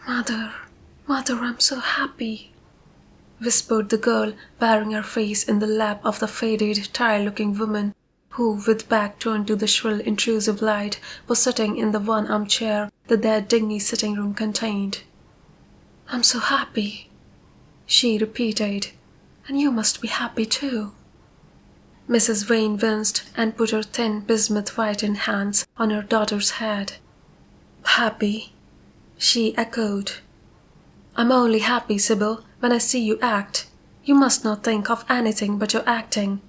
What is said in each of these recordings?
Mother, Mother, I'm so happy," whispered the girl, burying her face in the lap of the faded, tired-looking woman who, with back turned to the shrill, intrusive light, was sitting in the one armchair that their dingy sitting-room contained. "I'm so happy," she repeated, "and you must be happy too." Mrs. Vane winced and put her thin, bismuth-whitened hands on her daughter's head. "Happy?" she echoed. "I'm only happy, Sibyl, when I see you act. You must not think of anything but your acting.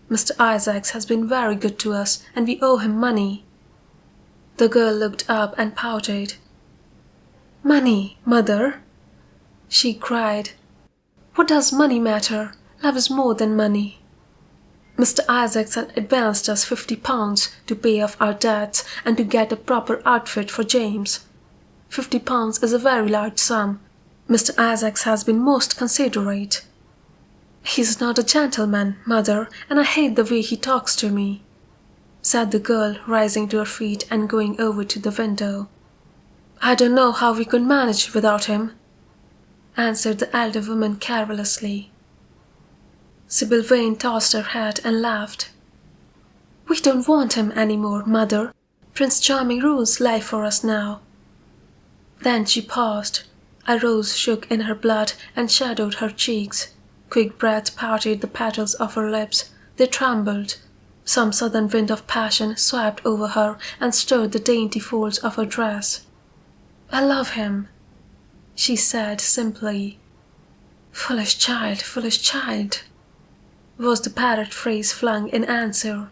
Mr. Isaacs has been very good to us, and we owe him money." The girl looked up and pouted. "Money, Mother?" she cried. "What does money matter? Love is more than money. Mr. Isaacs had advanced us £50 to pay off our debts and to get a proper outfit for James. £50 is a very large sum. Mr. Isaacs has been most considerate. He's not a gentleman, Mother, and I hate the way he talks to me," said the girl, rising to her feet and going over to the window. "I don't know how we could manage without him," answered the elder woman carelessly. Sibyl Vane tossed her head and laughed. "We don't want him any more, Mother. Prince Charming rules life for us now." Then she paused. A rose shook in her blood and shadowed her cheeks. Quick breath parted the petals of her lips. They trembled. Some southern wind of passion swept over her and stirred the dainty folds of her dress. "I love him," she said simply. Foolish child," was the parrot phrase flung in answer.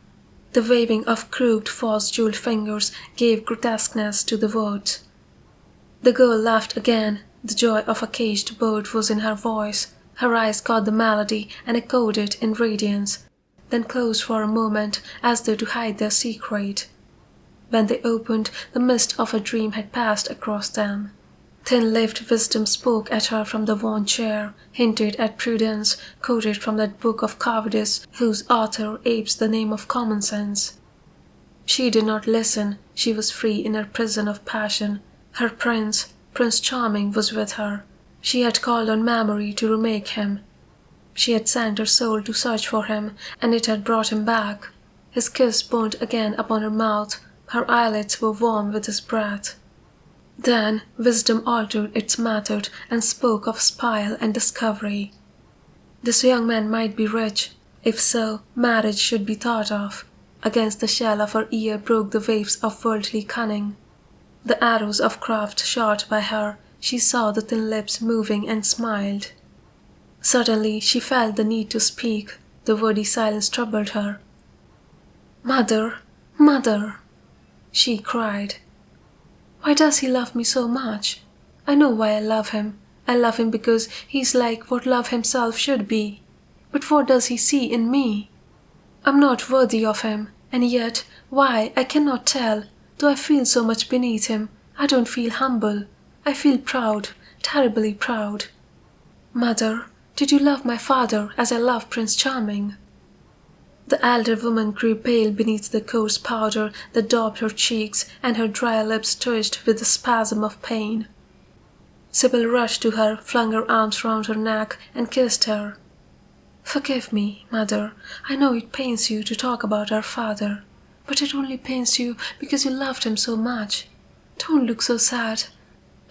The waving of crooked, false-jeweled fingers gave grotesqueness to the words. The girl laughed again. The joy of a caged bird was in her voice. Her eyes caught the melody and echoed it in radiance, then closed for a moment as though to hide their secret. When they opened, the mist of a dream had passed across them. Thin-lipped wisdom spoke at her from the worn chair, hinted at prudence, quoted from that book of cowardice whose author apes the name of common sense. She did not listen. She was free in her prison of passion. Her prince, Prince Charming, was with her. She had called on memory to remake him. She had sent her soul to search for him, and it had brought him back. His kiss burned again upon her mouth. Her eyelids were warm with his breath. Then wisdom altered its method and spoke of spile and discovery. This young man might be rich. If so, marriage should be thought of. Against the shell of her ear broke the waves of worldly cunning. The arrows of craft shot by her. She saw the thin lips moving and smiled. Suddenly she felt the need to speak. The wordy silence troubled her. "Mother, Mother," she cried. "Why does he love me so much? I know why I love him. I love him because he's like what love himself should be. But what does he see in me? I'm not worthy of him, and yet, why, I cannot tell. Though I feel so much beneath him, I don't feel humble. I feel proud, terribly proud. Mother, did you love my father as I love Prince Charming?" The elder woman grew pale beneath the coarse powder that daubed her cheeks, and her dry lips twitched with a spasm of pain. Sibyl rushed to her, flung her arms round her neck, and kissed her. "Forgive me, Mother. I know it pains you to talk about our father, but it only pains you because you loved him so much. Don't look so sad.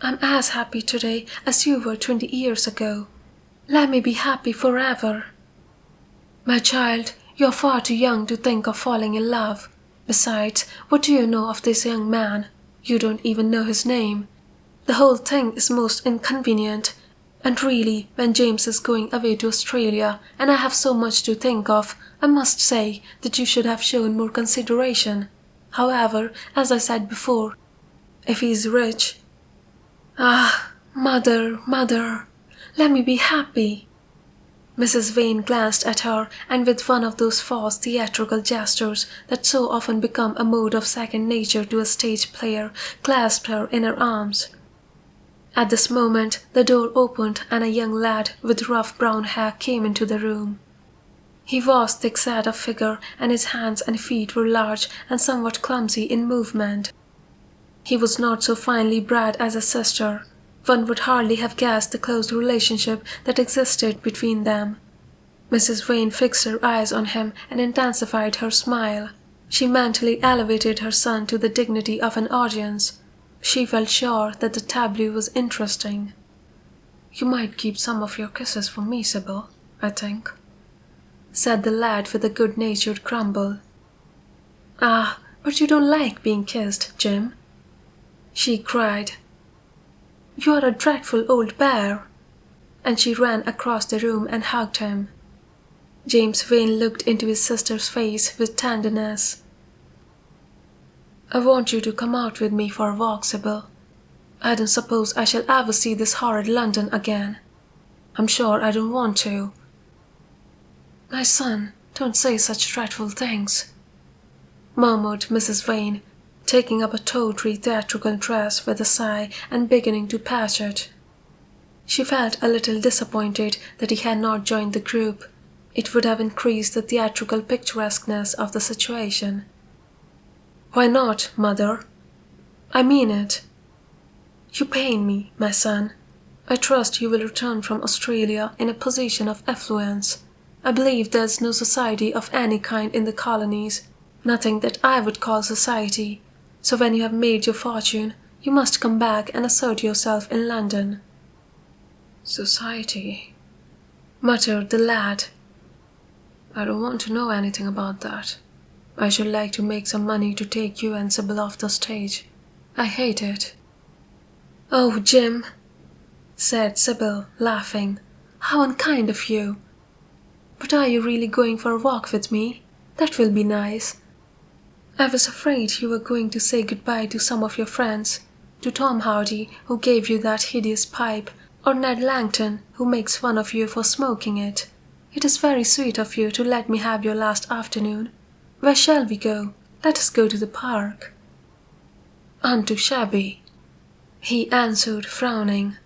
I'm as happy today as you were 20 years ago. Let me be happy forever." "My child, you're far too young to think of falling in love. Besides, what do you know of this young man? You don't even know his name. The whole thing is most inconvenient. And really, when James is going away to Australia, and I have so much to think of, I must say that you should have shown more consideration. However, as I said before, if he is rich—" "Ah, Mother, Mother, let me be happy." Mrs. Vane glanced at her, and with one of those false theatrical gestures that so often become a mode of second nature to a stage player, clasped her in her arms. At this moment the door opened and a young lad with rough brown hair came into the room. He was thick-set of figure, and his hands and feet were large and somewhat clumsy in movement. He was not so finely bred as his sister. One would hardly have guessed the close relationship that existed between them. Mrs. Vane fixed her eyes on him and intensified her smile. She mentally elevated her son to the dignity of an audience. She felt sure that the tableau was interesting. "You might keep some of your kisses for me, Sibyl, I think," said the lad with a good-natured grumble. "Ah, but you don't like being kissed, Jim," she cried. "You're a dreadful old bear," and she ran across the room and hugged him. James Vane looked into his sister's face with tenderness. "I want you to come out with me for a walk, Sibyl. I don't suppose I shall ever see this horrid London again. I'm sure I don't want to." "My son, don't say such dreadful things," murmured Mrs. Vane, taking up a tawdry theatrical dress with a sigh and beginning to patch it. She felt a little disappointed that he had not joined the group. It would have increased the theatrical picturesqueness of the situation. "Why not, mother? I mean it. You pain me, my son. I trust you will return from Australia in a position of affluence. I believe there's no society of any kind in the colonies, nothing that I would call society. So when you have made your fortune, you must come back and assert yourself in London." "Society," muttered the lad. "I don't want to know anything about that. I should like to make some money to take you and Sibyl off the stage. I hate it." "Oh, Jim," said Sibyl, laughing, "how unkind of you. But are you really going for a walk with me? That will be nice. I was afraid you were going to say goodbye to some of your friends, to Tom Hardy, who gave you that hideous pipe, or Ned Langton, who makes fun of you for smoking it. It is very sweet of you to let me have your last afternoon. Where shall we go? Let us go to the park." "I'm too shabby," he answered, frowning.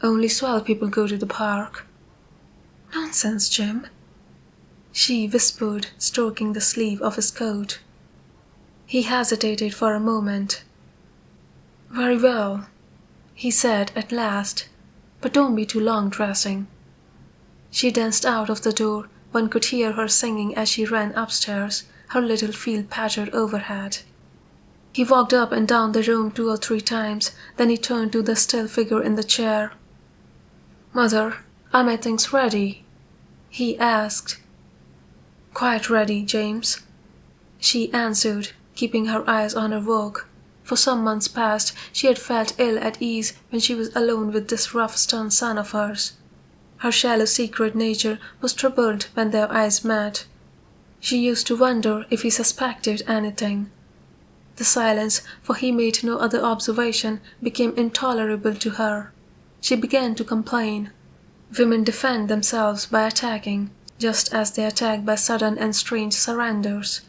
"Only swell people go to the park." "Nonsense, Jim," she whispered, stroking the sleeve of his coat. He hesitated for a moment. "Very well," he said at last, "but don't be too long dressing." She danced out of the door. One could hear her singing as she ran upstairs, her little feet pattered overhead. He walked up and down the room 2 or 3 times, then he turned to the still figure in the chair. "Mother, are my things ready?" he asked. "Quite ready, James," she answered, keeping her eyes on her work. For some months past she had felt ill at ease when she was alone with this rough, stern son of hers. Her shallow, secret nature was troubled when their eyes met. She used to wonder if he suspected anything. The silence, for he made no other observation, became intolerable to her. She began to complain. Women defend themselves by attacking, just as they attack by sudden and strange surrenders.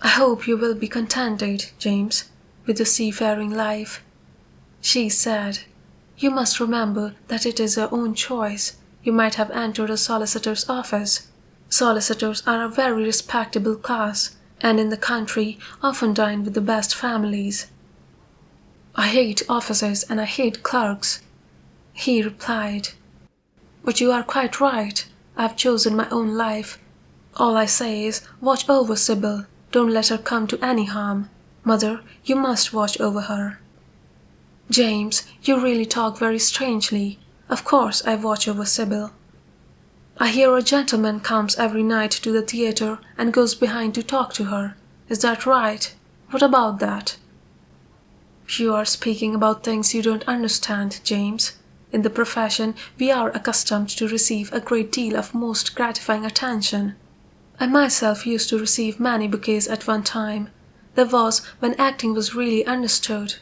"I hope you will be contented, James, with your seafaring life," she said. "You must remember that it is your own choice. You might have entered a solicitor's office. Solicitors are a very respectable class, and in the country often dine with the best families." "I hate offices and I hate clerks," he replied. "But you are quite right. I have chosen my own life. All I say is, watch over Sibyl. Don't let her come to any harm. Mother, you must watch over her." "James, you really talk very strangely. Of course I watch over Sibyl. I hear a gentleman comes every night to the theatre and goes behind to talk to her. Is that right? What about that?" "You are speaking about things you don't understand, James. In the profession we are accustomed to receive a great deal of most gratifying attention. I myself used to receive many bouquets at one time. There was when acting was really understood.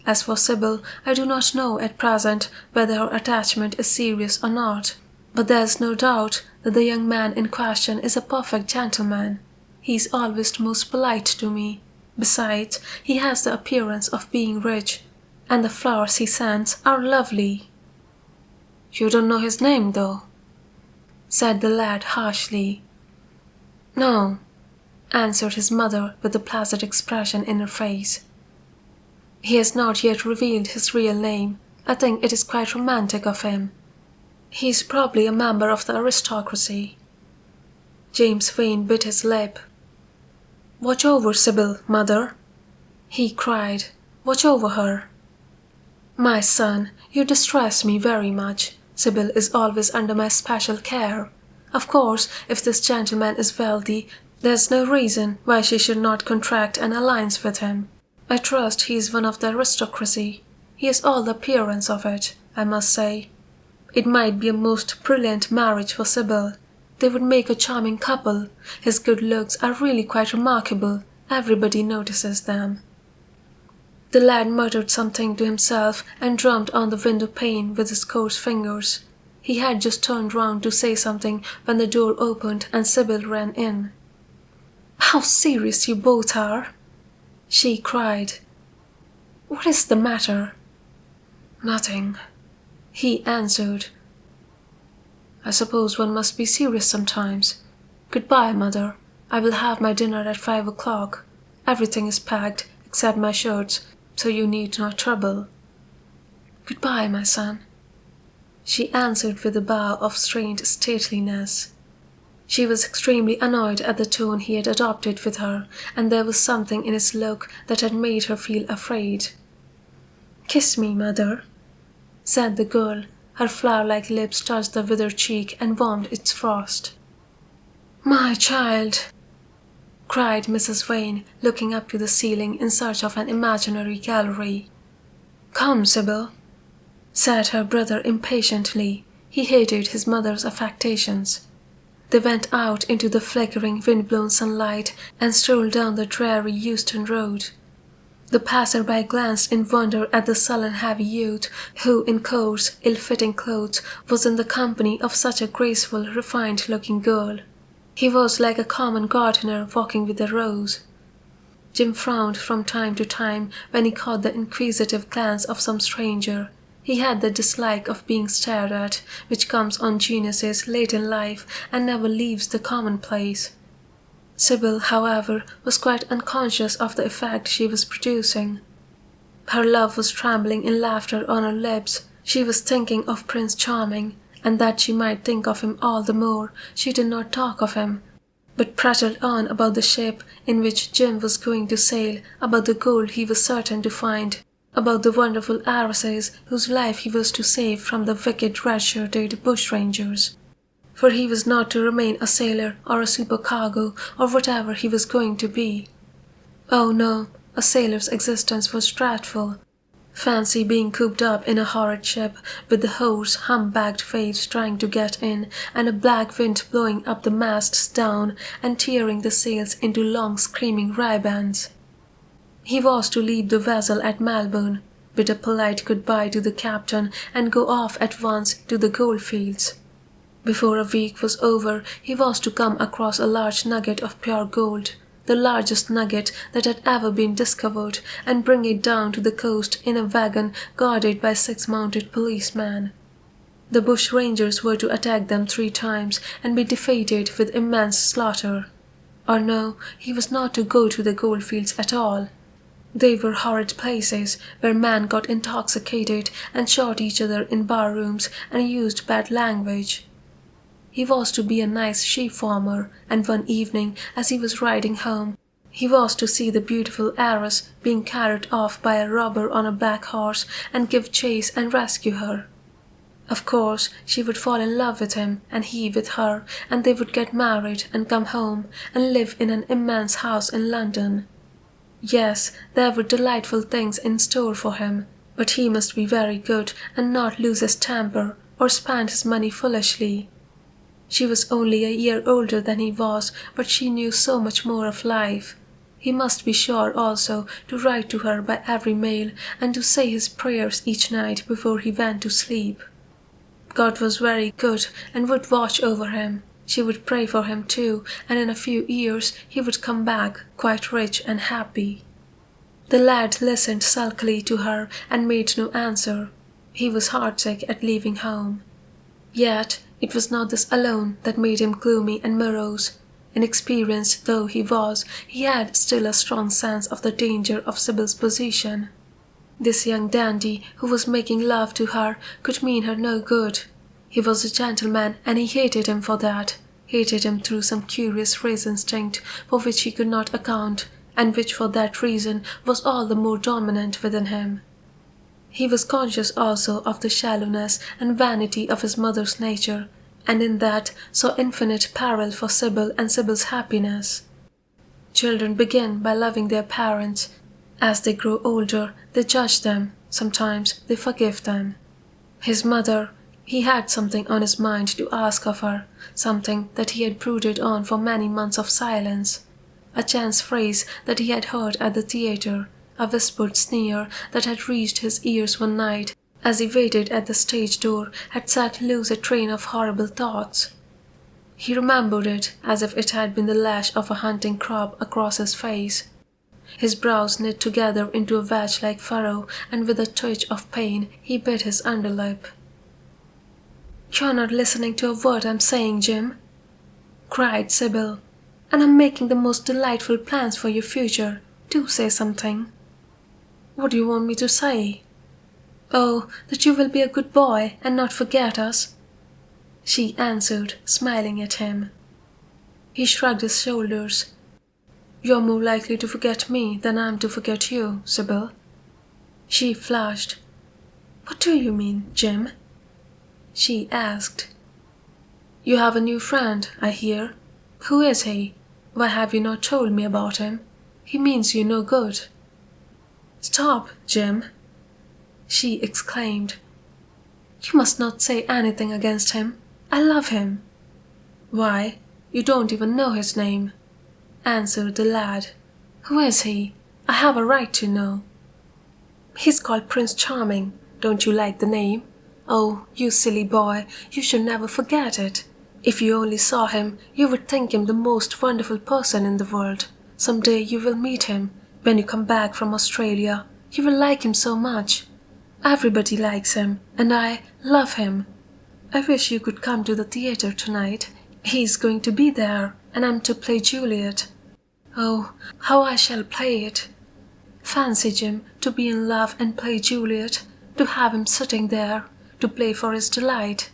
As for Sibyl, I do not know at present whether her attachment is serious or not, but there is no doubt that the young man in question is a perfect gentleman. He is always most polite to me. Besides, he has the appearance of being rich, and the flowers he sends are lovely." "You don't know his name, though?" said the lad harshly. "No," answered his mother with a placid expression in her face. "He has not yet revealed his real name, I think it is quite romantic of him. He's probably a member of the aristocracy." James Vane bit his lip. "Watch over Sibyl, mother," he cried. "Watch over her." "My son, you distress me very much. Sibyl is always under my special care. Of course, if this gentleman is wealthy, there's no reason why she should not contract an alliance with him. I trust he is one of the aristocracy. He has all the appearance of it, I must say. It might be a most brilliant marriage for Sibyl. They would make a charming couple. His good looks are really quite remarkable. Everybody notices them." The lad muttered something to himself and drummed on the window pane with his coarse fingers. He had just turned round to say something when the door opened and Sibyl ran in. "How serious you both are!" she cried. "What is the matter?" "Nothing," he answered. "I suppose one must be serious sometimes. Good-bye, mother. I will have my dinner at 5 o'clock. Everything is packed except my shirts, so you need not trouble." "Good-bye, my son," she answered with a bow of strained stateliness. She was extremely annoyed at the tone he had adopted with her, and there was something in his look that had made her feel afraid. "Kiss me, mother," said the girl. Her flower-like lips touched the withered cheek and warmed its frost. "My child!" cried Mrs. Vane, looking up to the ceiling in search of an imaginary gallery. "Come, Sibyl," said her brother impatiently. He hated his mother's affectations. They went out into the flickering, wind-blown sunlight and strolled down the dreary Euston Road. The passer-by glanced in wonder at the sullen, heavy youth who, in coarse, ill-fitting clothes, was in the company of such a graceful, refined-looking girl. He was like a common gardener walking with a rose. Jim frowned from time to time when he caught the inquisitive glance of some stranger. He had the dislike of being stared at, which comes on geniuses late in life and never leaves the commonplace. Sibyl, however, was quite unconscious of the effect she was producing. Her love was trembling in laughter on her lips. She was thinking of Prince Charming, and that she might think of him all the more, she did not talk of him, but prattled on about the ship in which Jim was going to sail, about the gold he was certain to find, about the wonderful heiresses whose life he was to save from the wicked red-shirted bushrangers. For he was not to remain a sailor or a supercargo or whatever he was going to be. Oh no, a sailor's existence was dreadful. Fancy being cooped up in a horrid ship with the hoarse, hump-backed waves trying to get in, and a black wind blowing up the masts down and tearing the sails into long screaming ribands. He was to leave the vessel at Melbourne, bid a polite good-bye to the captain, and go off at once to the goldfields. Before a week was over, he was to come across a large nugget of pure gold, the largest nugget that had ever been discovered, and bring it down to the coast in a wagon guarded by 6 mounted policemen. The bushrangers were to attack them 3 times and be defeated with immense slaughter. Or no, he was not to go to the goldfields at all. They were horrid places where men got intoxicated and shot each other in bar-rooms and used bad language. He was to be a nice sheep farmer, and one evening, as he was riding home, he was to see the beautiful heiress being carried off by a robber on a black horse and give chase and rescue her. Of course, she would fall in love with him, and he with her, and they would get married and come home and live in an immense house in London. Yes, there were delightful things in store for him, but he must be very good and not lose his temper or spend his money foolishly. She was only a year older than he was, but she knew so much more of life. He must be sure also to write to her by every mail and to say his prayers each night before he went to sleep. God was very good and would watch over him. She would pray for him too, and in a few years he would come back quite rich and happy. The lad listened sulkily to her and made no answer. He was heartsick at leaving home. Yet it was not this alone that made him gloomy and morose. Inexperienced though he was, he had still a strong sense of the danger of Sibyl's position. This young dandy who was making love to her could mean her no good. He was a gentleman and he hated him for that, hated him through some curious race instinct for which he could not account, and which for that reason was all the more dominant within him. He was conscious also of the shallowness and vanity of his mother's nature, and in that saw infinite peril for Sibyl and Sibyl's happiness. Children begin by loving their parents. As they grow older, they judge them, sometimes they forgive them. His mother, he had something on his mind to ask of her, something that he had brooded on for many months of silence. A chance phrase that he had heard at the theatre, a whispered sneer that had reached his ears one night as he waited at the stage door, had set loose a train of horrible thoughts. He remembered it as if it had been the lash of a hunting crab across his face. His brows knit together into a wedge-like furrow, and with a twitch of pain he bit his underlip. "You're not listening to a word I'm saying, Jim," cried Sibyl. "And I'm making the most delightful plans for your future. Do say something." "What do you want me to say?" "Oh, that you will be a good boy and not forget us," she answered, smiling at him. He shrugged his shoulders. "You're more likely to forget me than I am to forget you, Sibyl." She flushed. "What do you mean, Jim?" she asked. "You have a new friend, I hear. Who is he? Why have you not told me about him? He means you no good." "Stop, Jim," she exclaimed. "You must not say anything against him. I love him." "Why, you don't even know his name," answered the lad. "Who is he? I have a right to know." "He's called Prince Charming. Don't you like the name? Oh, you silly boy, you should never forget it. If you only saw him, you would think him the most wonderful person in the world. Some day you will meet him. When you come back from Australia, you will like him so much. Everybody likes him, and I love him. I wish you could come to the theatre tonight. He's going to be there, and I'm to play Juliet. Oh, how I shall play it! Fancy, Jim, to be in love and play Juliet, to have him sitting there, to play for his delight.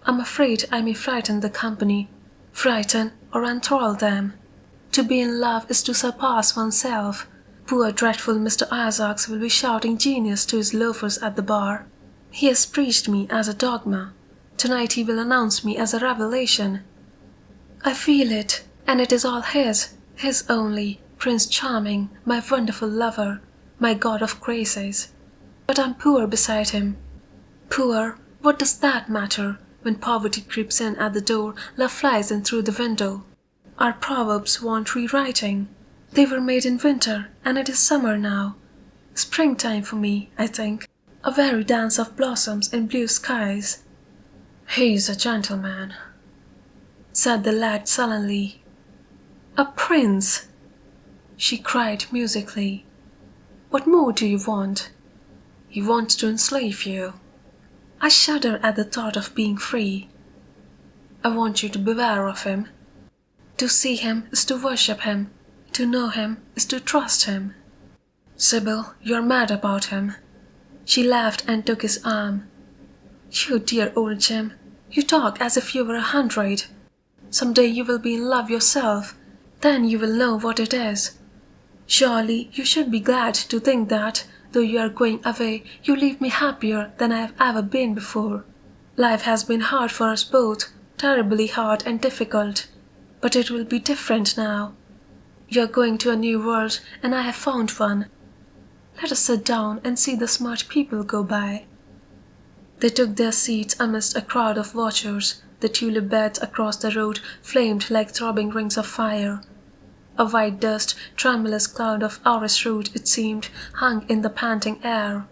I'm afraid I may frighten the company, frighten or enthrall them. To be in love is to surpass oneself. Poor dreadful Mr. Isaacs will be shouting genius to his loafers at the bar. He has preached me as a dogma. Tonight he will announce me as a revelation. I feel it, and it is all his only, Prince Charming, my wonderful lover, my god of graces. But I'm poor beside him. Poor, what does that matter? When poverty creeps in at the door, love flies in through the window. Our proverbs want rewriting. They were made in winter, and it is summer now. Springtime for me, I think. A very dance of blossoms in blue skies. He's a gentleman, said the lad sullenly. A prince, she cried musically. What more do you want? He wants to enslave you. I shudder at the thought of being free. I want you to beware of him. To see him is to worship him. To know him is to trust him. Sibyl, you're mad about him. She laughed and took his arm. You dear old Jim, you talk as if you were 100. Some day you will be in love yourself. Then you will know what it is. Surely you should be glad to think that, though you are going away, you leave me happier than I have ever been before. Life has been hard for us both, terribly hard and difficult. But it will be different now. You are going to a new world, and I have found one. Let us sit down and see the smart people go by. They took their seats amidst a crowd of watchers. The tulip beds across the road flamed like throbbing rings of fire. A white dust, tremulous cloud of orris root, it seemed, hung in the panting air.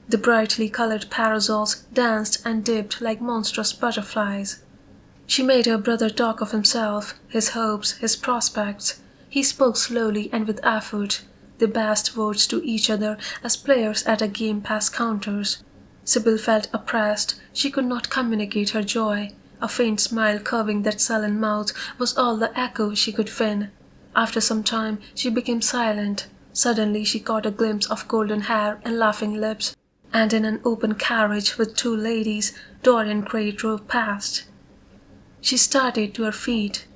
The brightly coloured parasols danced and dipped like monstrous butterflies. She made her brother talk of himself, his hopes, his prospects. He spoke slowly and with effort. They passed words to each other as players at a game pass counters. Sibyl felt oppressed. She could not communicate her joy. A faint smile curving that sullen mouth was all the echo she could win. After some time she became silent. Suddenly she caught a glimpse of golden hair and laughing lips, and in an open carriage with 2 ladies, Dorian Gray drove past. She started to her feet.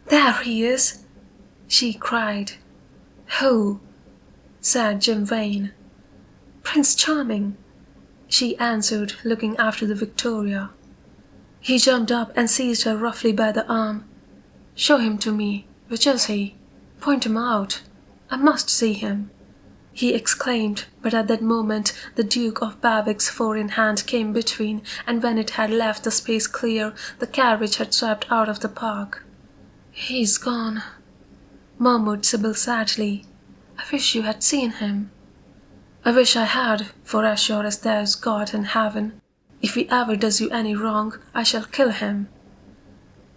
"There he is!" she cried. "Who?" said Jim Vane. "Prince Charming," she answered, looking after the Victoria. He jumped up and seized her roughly by the arm. "Show him to me. Which is he? Point him out. I must see him," he exclaimed, but at that moment the Duke of Berwick's foreign hand came between, and when it had left the space clear, the carriage had swept out of the park. "He's gone," murmured Sibyl sadly. "I wish you had seen him." "I wish I had, for as sure as there's God in heaven, if he ever does you any wrong, I shall kill him."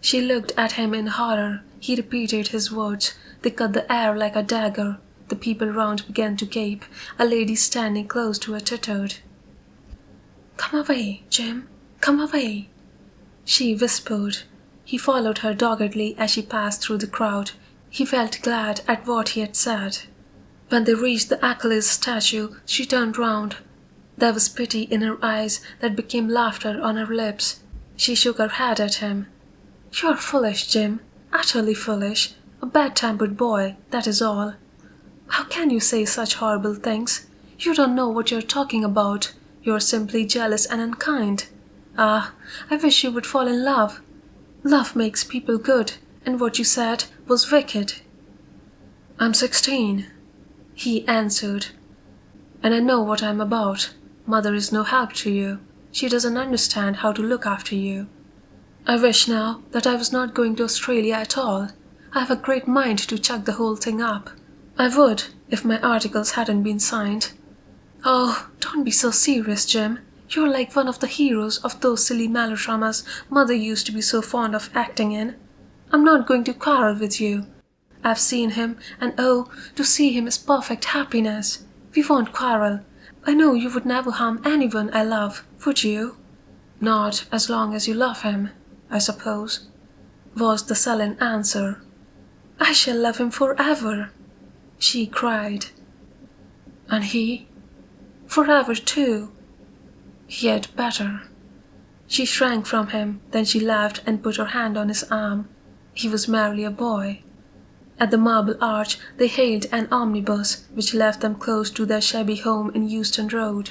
She looked at him in horror. He repeated his words. They cut the air like a dagger. The people round began to gape. A lady standing close to her tittered. "Come away, Jim, come away," she whispered. He followed her doggedly as she passed through the crowd. He felt glad at what he had said. When they reached the Achilles statue, she turned round. There was pity in her eyes that became laughter on her lips. She shook her head at him. "You're foolish, Jim, utterly foolish. A bad-tempered boy, that is all. How can you say such horrible things? You don't know what you're talking about. You're simply jealous and unkind. Ah, I wish you would fall in love. Love makes people good, and what you said was wicked." "I'm 16, he answered, "and I know what I'm about. Mother is no help to you. She doesn't understand how to look after you. I wish now that I was not going to Australia at all. I have a great mind to chuck the whole thing up. I would, if my articles hadn't been signed. Oh, don't be so serious, Jim. You're like one of the heroes of those silly melodramas Mother used to be so fond of acting in. I'm not going to quarrel with you. I've seen him, and oh, to see him is perfect happiness. We won't quarrel. I know you would never harm anyone I love, would you?" "Not as long as you love him, I suppose," was the sullen answer. "I shall love him forever," she cried. "And he?" "Forever too." "He had better." She shrank from him, then she laughed and put her hand on his arm. He was merely a boy. At the Marble Arch they hailed an omnibus which left them close to their shabby home in Euston Road.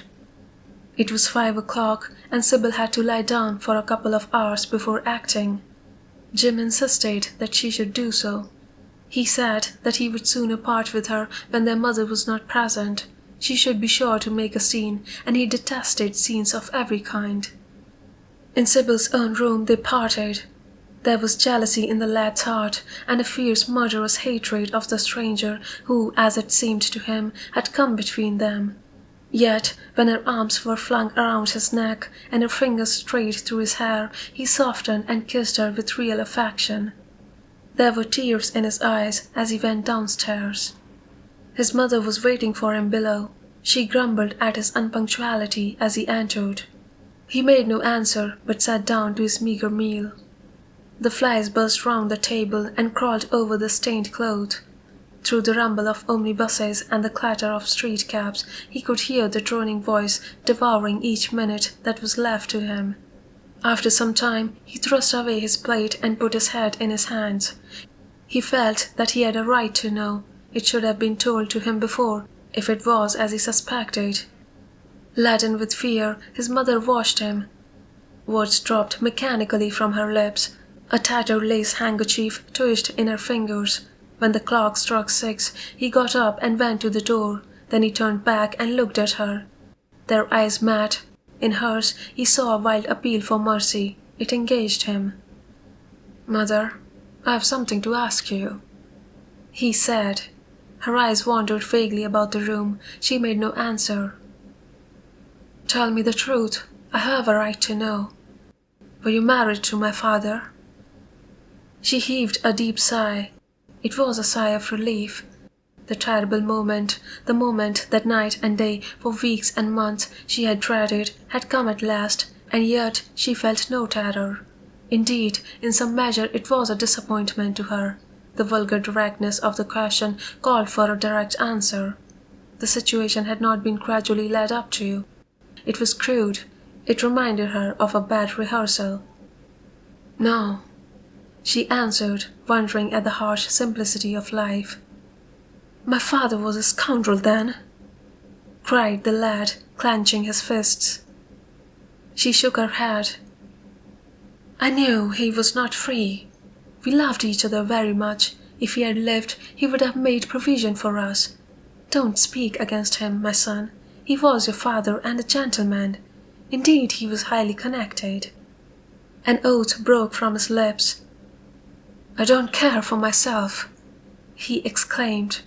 It was 5 o'clock, and Sibyl had to lie down for a couple of hours before acting. Jim insisted that she should do so. He said that he would sooner part with her when their mother was not present. She should be sure to make a scene, and he detested scenes of every kind. In Sibyl's own room they parted. There was jealousy in the lad's heart, and a fierce murderous hatred of the stranger who, as it seemed to him, had come between them. Yet, when her arms were flung around his neck, and her fingers strayed through his hair, he softened and kissed her with real affection. There were tears in his eyes as he went downstairs. His mother was waiting for him below. She grumbled at his unpunctuality as he entered. He made no answer, but sat down to his meagre meal. The flies buzzed round the table and crawled over the stained cloth. Through the rumble of omnibuses and the clatter of street cabs, he could hear the droning voice devouring each minute that was left to him. After some time, he thrust away his plate and put his head in his hands. He felt that he had a right to know. It should have been told to him before, if it was as he suspected. Laden with fear, his mother watched him. Words dropped mechanically from her lips. A tattered lace handkerchief twitched in her fingers. When the clock struck 6, he got up and went to the door. Then he turned back and looked at her. Their eyes met. In hers, he saw a wild appeal for mercy. It engaged him. "Mother, I have something to ask you," he said. Her eyes wandered vaguely about the room. She made no answer. "Tell me the truth. I have a right to know. Were you married to my father?" She heaved a deep sigh. It was a sigh of relief. The terrible moment, the moment that night and day for weeks and months she had dreaded, had come at last, and yet she felt no terror. Indeed, in some measure it was a disappointment to her. The vulgar directness of the question called for a direct answer. The situation had not been gradually led up to. It was crude. It reminded her of a bad rehearsal. "No," she answered, wondering at the harsh simplicity of life. "My father was a scoundrel then," cried the lad, clenching his fists. She shook her head. "I knew he was not free. We loved each other very much. If he had lived, he would have made provision for us. Don't speak against him, my son. He was your father and a gentleman. Indeed, he was highly connected." An oath broke from his lips. "I don't care for myself," he exclaimed.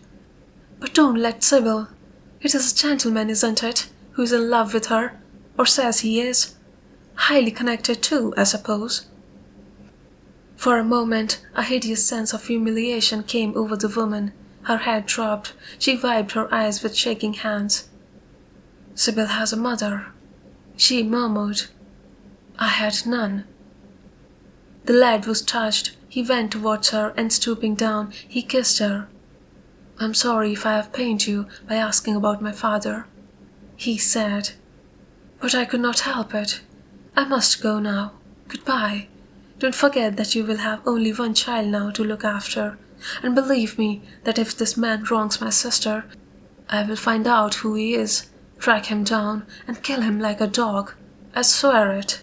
"But don't let Sibyl. It is a gentleman, isn't it, who is in love with her, or says he is? Highly connected too, I suppose." For a moment, a hideous sense of humiliation came over the woman. Her head dropped. She wiped her eyes with shaking hands. "Sibyl has a mother," she murmured. "I had none." The lad was touched. He went towards her and stooping down, he kissed her. "I'm sorry if I have pained you by asking about my father," he said. "But I could not help it. I must go now. Goodbye. Don't forget that you will have only one child now to look after. And believe me that if this man wrongs my sister, I will find out who he is, track him down, and kill him like a dog. I swear it."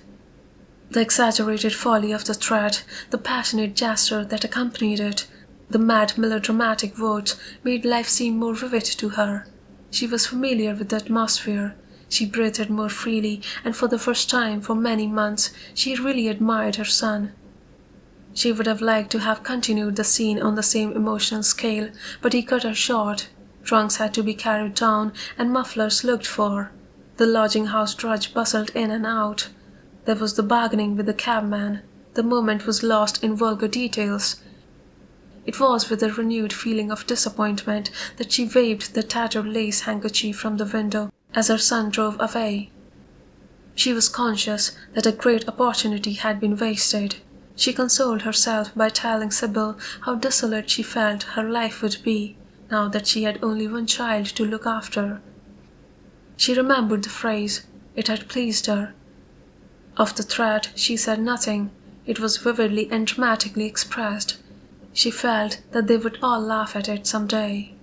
The exaggerated folly of the threat, the passionate gesture that accompanied it, the mad melodramatic words made life seem more vivid to her. She was familiar with the atmosphere. She breathed more freely, and for the first time for many months she really admired her son. She would have liked to have continued the scene on the same emotional scale, but he cut her short. Trunks had to be carried down, and mufflers looked for. The lodging-house drudge bustled in and out. There was the bargaining with the cabman. The moment was lost in vulgar details. It was with a renewed feeling of disappointment that she waved the tattered lace handkerchief from the window as her son drove away. She was conscious that a great opportunity had been wasted. She consoled herself by telling Sibyl how desolate she felt her life would be, now that she had only one child to look after. She remembered the phrase. It had pleased her. Of the threat she said nothing. It was vividly and dramatically expressed. She felt that they would all laugh at it some day.